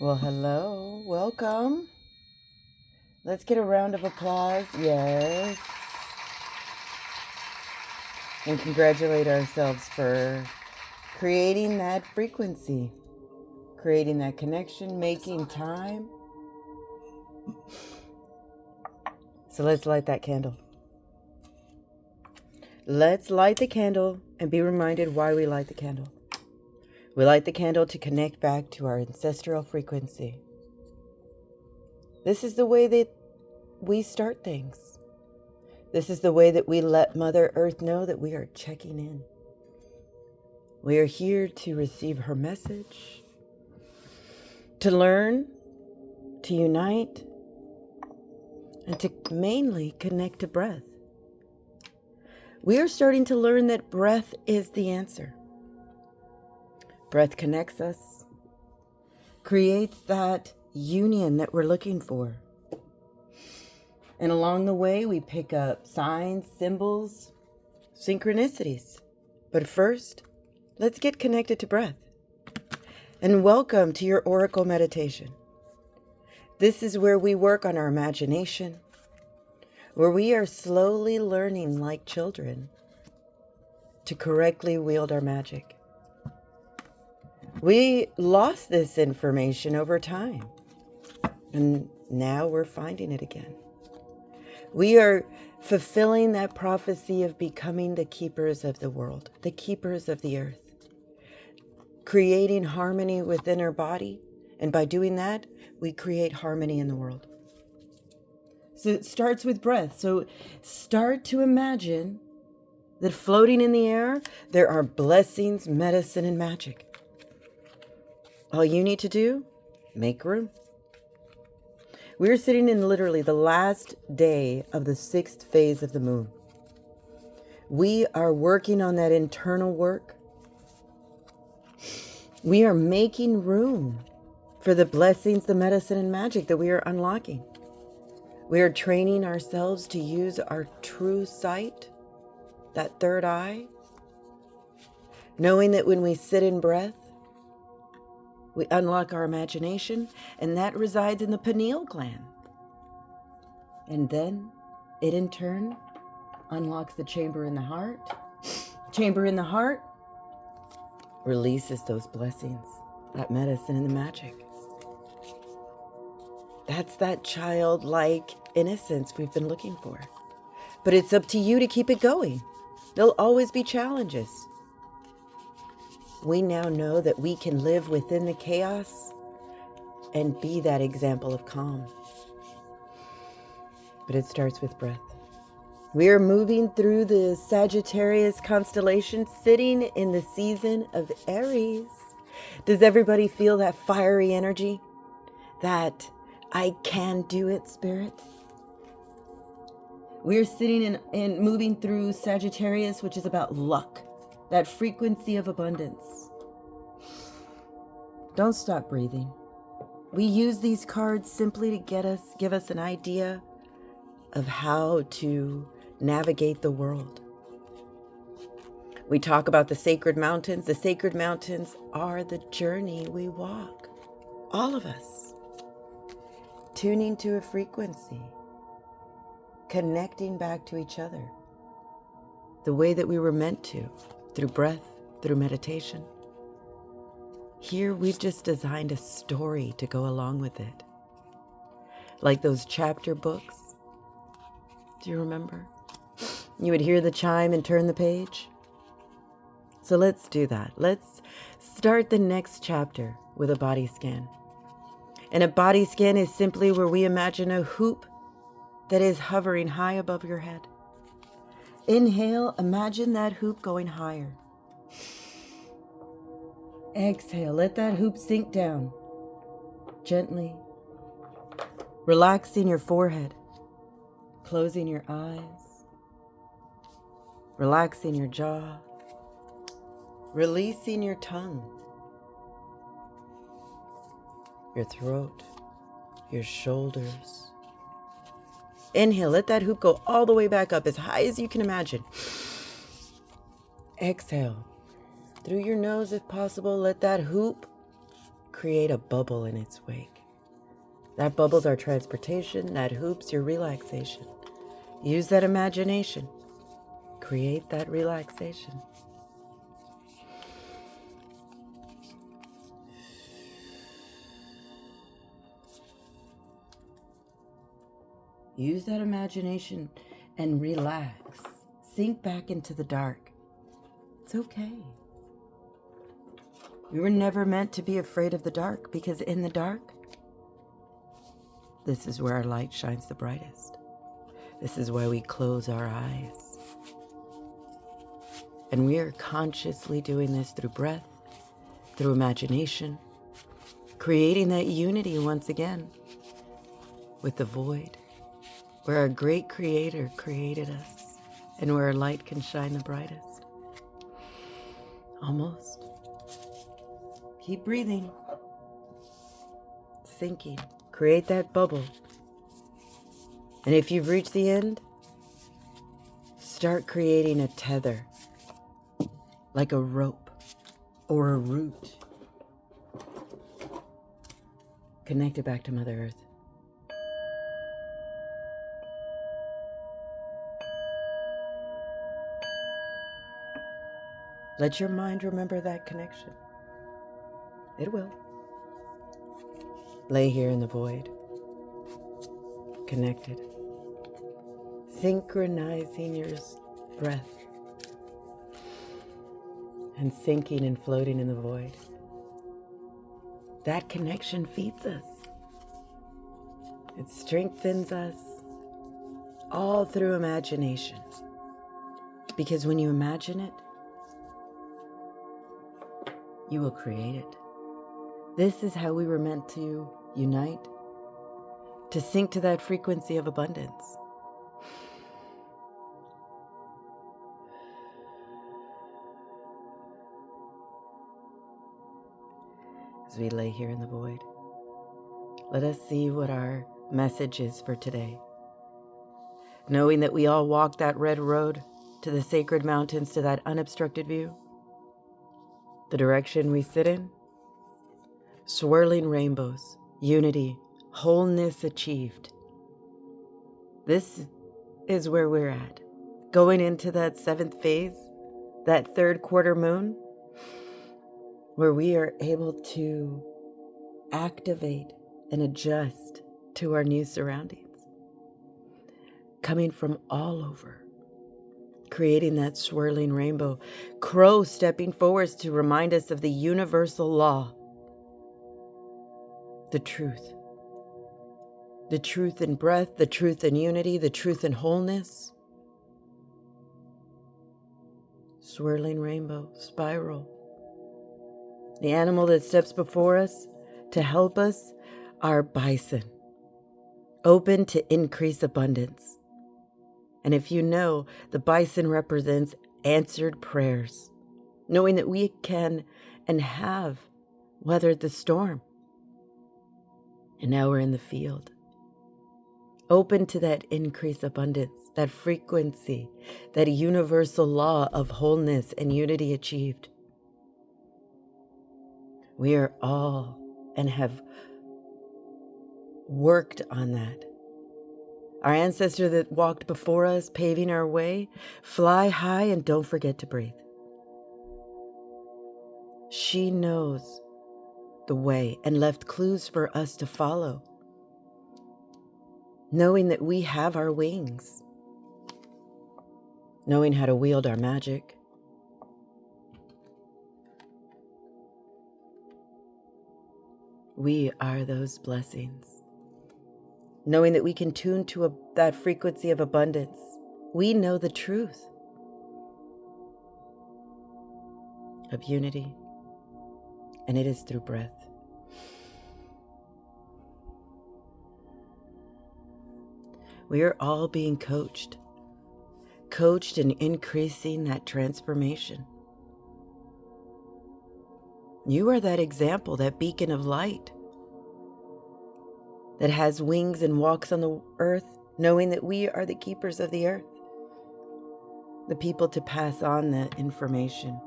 Well, hello, welcome. Let's get a round of applause. Yes. And congratulate ourselves for creating that frequency, creating that connection, making time. So let's light that candle. Let's light the candle and be reminded why we light the candle. We light the candle to connect back to our ancestral frequency. This is the way that we start things. This is the way that we let Mother Earth know that we are checking in. We are here to receive her message, to learn, to unite, and to mainly connect to breath. We are starting to learn that breath is the answer. Breath connects us, creates that union that we're looking for. And along the way, we pick up signs, symbols, synchronicities. But first, let's get connected to breath. And welcome to your Oracle meditation. This is where we work on our imagination, where we are slowly learning like children to correctly wield our magic. We lost this information over time, and now we're finding it again. We are fulfilling that prophecy of becoming the keepers of the world, the keepers of the earth, creating harmony within our body. And by doing that, we create harmony in the world. So it starts with breath. So start to imagine that floating in the air, there are blessings, medicine, and magic. All you need to do, make room. We're sitting in literally the last day of the 6th phase of the moon. We are working on that internal work. We are making room for the blessings, the medicine, and magic that we are unlocking. We are training ourselves to use our true sight, that third eye, knowing that when we sit in breath, we unlock our imagination, and that resides in the pineal gland. And then it in turn unlocks the chamber in the heart. Chamber in the heart releases those blessings, that medicine and the magic. That's that childlike innocence we've been looking for. But it's up to you to keep it going. There'll always be challenges. We now know that we can live within the chaos and be that example of calm. But it starts with breath. We are moving through the Sagittarius constellation, sitting in the season of Aries. Does everybody feel that fiery energy? That I can do it spirit? We're sitting in moving through Sagittarius, which is about luck. That frequency of abundance. Don't stop breathing. We use these cards simply to give us an idea of how to navigate the world. We talk about the sacred mountains. The sacred mountains are the journey we walk. All of us. Tuning to a frequency. Connecting back to each other. The way that we were meant to. Through breath, through meditation. Here we've just designed a story to go along with it. Like those chapter books. Do you remember? You would hear the chime and turn the page. So let's do that. Let's start the next chapter with a body scan. And a body scan is simply where we imagine a hoop that is hovering high above your head. Inhale, imagine that hoop going higher. Exhale, let that hoop sink down. Gently. Relaxing your forehead. Closing your eyes. Relaxing your jaw. Releasing your tongue. Your throat. Your shoulders. Inhale, let that hoop go all the way back up as high as you can imagine. Exhale. Through your nose if possible, let that hoop create a bubble in its wake. That bubble's our transportation, that hoop's your relaxation. Use that imagination. Create that relaxation. Use that imagination and relax. Sink back into the dark. It's okay. We were never meant to be afraid of the dark, because in the dark, this is where our light shines the brightest. This is why we close our eyes. And we are consciously doing this through breath, through imagination, creating that unity once again with the void, where our great Creator created us and where our light can shine the brightest. Almost. Keep breathing. Sinking. Create that bubble. And if you've reached the end, start creating a tether, like a rope or a root. Connect it back to Mother Earth. Let your mind remember that connection. It will. Lay here in the void, connected, synchronizing your breath, and sinking and floating in the void. That connection feeds us. It strengthens us, all through imagination. Because when you imagine it, you will create it. This is how we were meant to unite, to sink to that frequency of abundance. As we lay here in the void, let us see what our message is for today. Knowing that we all walk that red road to the sacred mountains, to that unobstructed view, the direction we sit in, swirling rainbows, unity, wholeness achieved. This is where we're at. Going into that 7th phase, that 3rd quarter moon, where we are able to activate and adjust to our new surroundings. Coming from all over, creating that swirling rainbow. Crow stepping forwards to remind us of the universal law. The truth. The truth in breath, the truth in unity, the truth in wholeness. Swirling rainbow, spiral. The animal that steps before us to help us are bison, open to increase abundance. And if you know, the bison represents answered prayers, knowing that we can and have weathered the storm. And now we're in the field, open to that increased abundance, that frequency, that universal law of wholeness and unity achieved. We are all and have worked on that. Our ancestor that walked before us, paving our way, fly high and don't forget to breathe. She knows the way and left clues for us to follow, knowing that we have our wings, knowing how to wield our magic. We are those blessings. Knowing that we can tune to that frequency of abundance. We know the truth of unity, and it is through breath. We are all being coached in increasing that transformation. You are that example, that beacon of light that has wings and walks on the earth, knowing that we are the keepers of the earth, the people to pass on the information.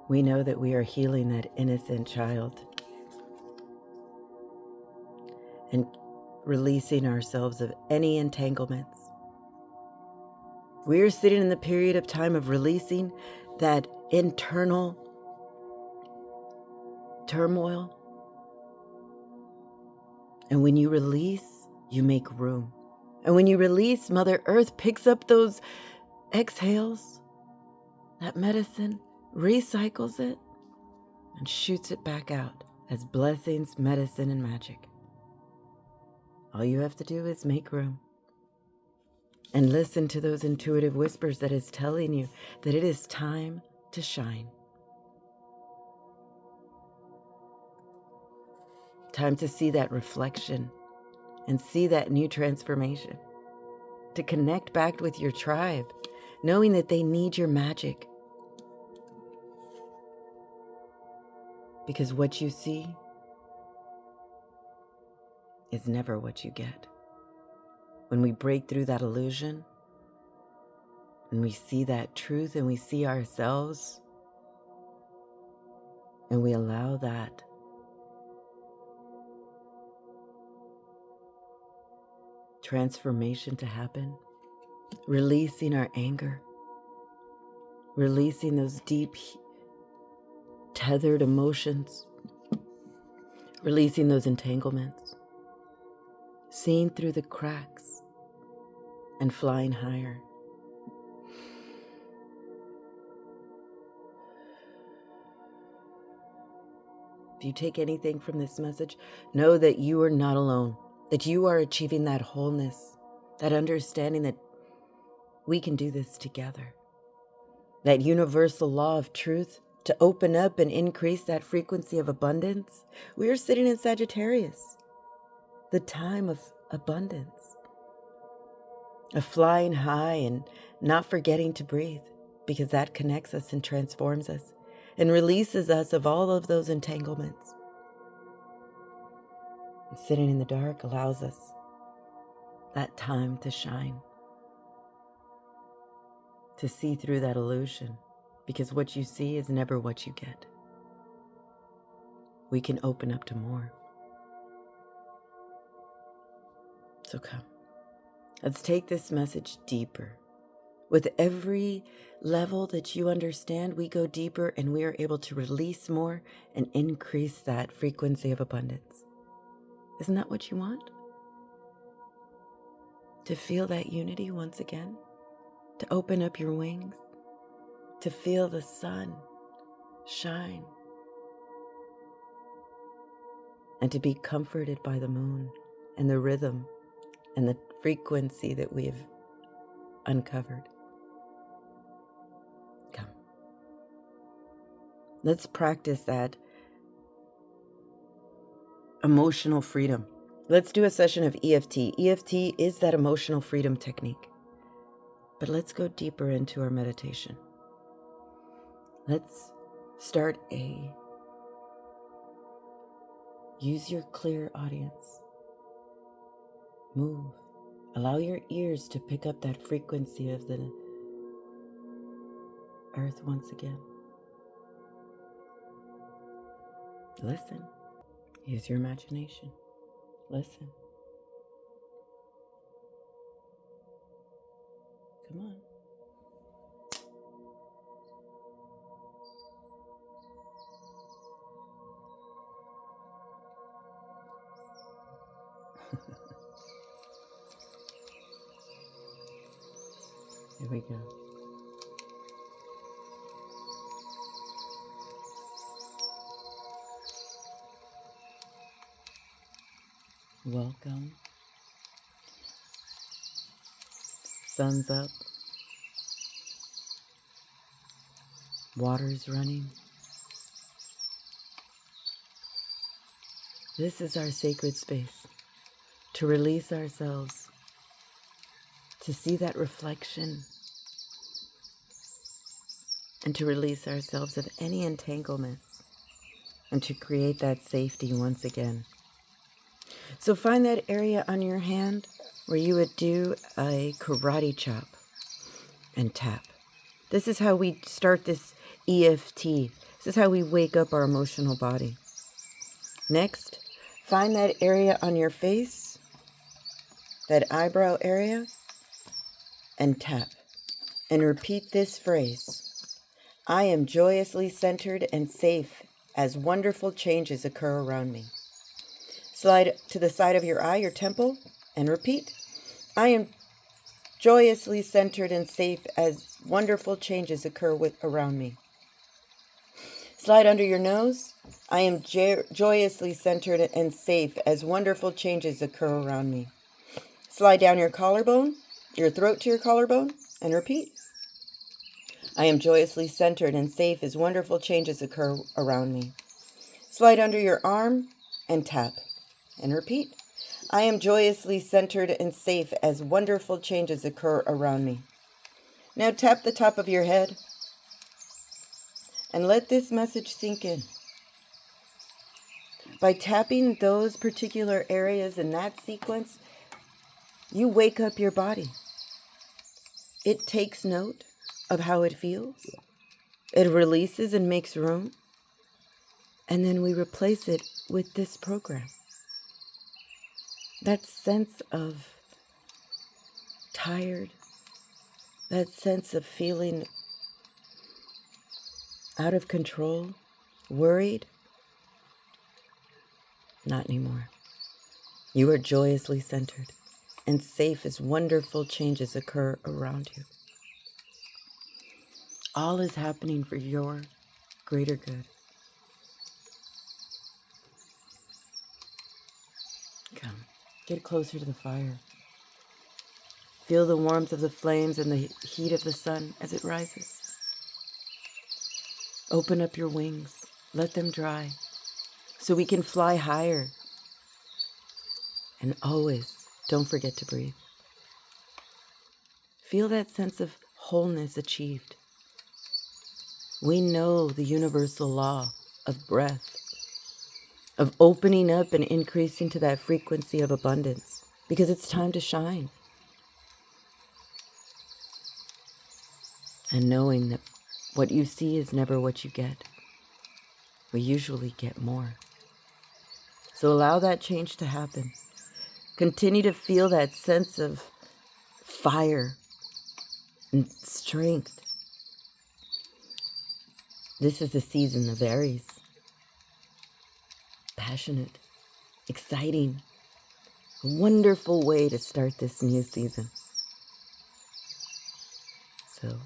We know that we are healing that innocent child and releasing ourselves of any entanglements. We are sitting in the period of time of releasing that internal turmoil. And when you release, you make room. And when you release, Mother Earth picks up those exhales, that medicine, recycles it, and shoots it back out as blessings, medicine, and magic. All you have to do is make room and listen to those intuitive whispers that is telling you that it is time to shine. Time to see that reflection and see that new transformation. To connect back with your tribe, knowing that they need your magic. Because what you see is never what you get. When we break through that illusion, and we see that truth, and we see ourselves, and we allow that transformation to happen, releasing our anger, releasing those deep, tethered emotions, releasing those entanglements, seeing through the cracks and flying higher. If you take anything from this message, know that you are not alone, that you are achieving that wholeness, that understanding that we can do this together, that universal law of truth to open up and increase that frequency of abundance. We are sitting in Sagittarius, the time of abundance, of flying high and not forgetting to breathe, because that connects us and transforms us and releases us of all of those entanglements. And sitting in the dark allows us that time to shine, to see through that illusion, because what you see is never what you get. We can open up to more. So come, let's take this message deeper. With every level that you understand, we go deeper and we are able to release more and increase that frequency of abundance. Isn't that what you want? To feel that unity once again? To open up your wings? To feel the sun shine? And to be comforted by the moon and the rhythm and the frequency that we have uncovered? Come. Let's practice that emotional freedom. Let's do a session of EFT. EFT is that emotional freedom technique. But let's go deeper into our meditation. Let's start use your clear audience. Move. Allow your ears to pick up that frequency of the earth once again. Listen. Use your imagination. Listen. Come on. Here we go. Welcome. Sun's up. Water's running. This is our sacred space to release ourselves, to see that reflection, and to release ourselves of any entanglements, and to create that safety once again. So find that area on your hand where you would do a karate chop and tap. This is how we start this EFT This is how we wake up our emotional body. Next, find that area on your face, that eyebrow area, and tap. And repeat this phrase. I am joyously centered and safe as wonderful changes occur around me. Slide to the side of your eye, your temple, and repeat. I am joyously centered and safe as wonderful changes occur around me. Slide under your nose. I am joyously centered and safe as wonderful changes occur around me. Slide down your collarbone, your throat to your collarbone, and repeat. I am joyously centered and safe as wonderful changes occur around me. Slide under your arm and tap, and repeat. I am joyously centered and safe as wonderful changes occur around me. Now tap the top of your head and let this message sink in. By tapping those particular areas in that sequence, you wake up your body. It takes note of how it feels. It releases and makes room. And then we replace it with this program. That sense of tired, that sense of feeling out of control, worried, not anymore. You are joyously centered and safe as wonderful changes occur around you. All is happening for your greater good. Come, get closer to the fire. Feel the warmth of the flames and the heat of the sun as it rises. Open up your wings, let them dry, so we can fly higher. And always, don't forget to breathe. Feel that sense of wholeness achieved. We know the universal law of breath, of opening up and increasing to that frequency of abundance, because it's time to shine. And knowing that what you see is never what you get. We usually get more. So allow that change to happen. Continue to feel that sense of fire and strength. This is the season of Aries. Passionate, exciting, a wonderful way to start this new season. So,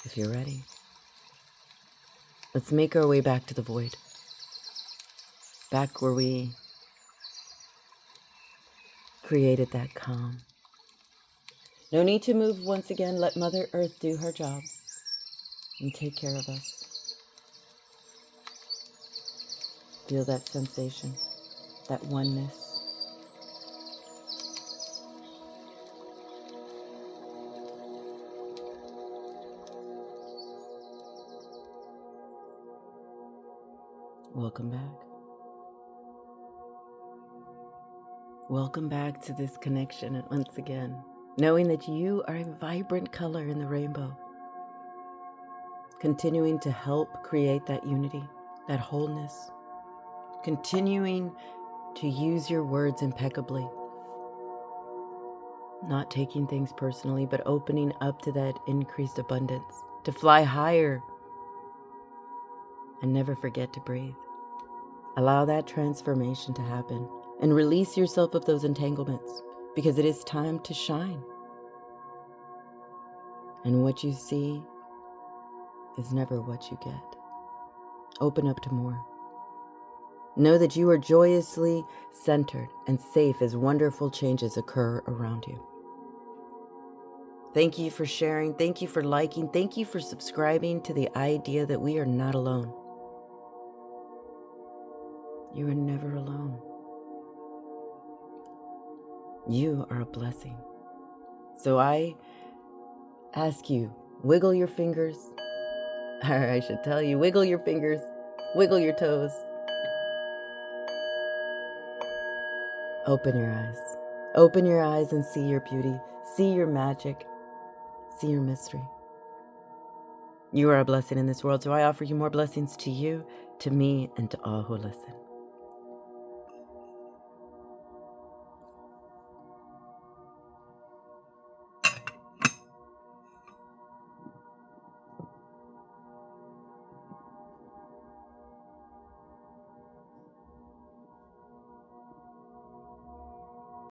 if you're ready, let's make our way back to the void. Back where we created that calm. No need to move once again. Let Mother Earth do her job and take care of us. Feel that sensation, that oneness. Welcome back. Welcome back to this connection once again, knowing that you are a vibrant color in the rainbow, continuing to help create that unity, that wholeness, continuing to use your words impeccably, not taking things personally, but opening up to that increased abundance, to fly higher, and never forget to breathe. Allow that transformation to happen and release yourself of those entanglements, because it is time to shine. And what you see is never what you get. Open up to more. Know that you are joyously centered and safe as wonderful changes occur around you. Thank you for sharing. Thank you for liking. Thank you for subscribing to the idea that we are not alone. You are never alone. You are a blessing. So I ask you, wiggle your fingers. Or I should tell you, wiggle your fingers, wiggle your toes. Open your eyes. Open your eyes and see your beauty. See your magic. See your mystery. You are a blessing in this world, so I offer you more blessings to you, to me, and to all who listen.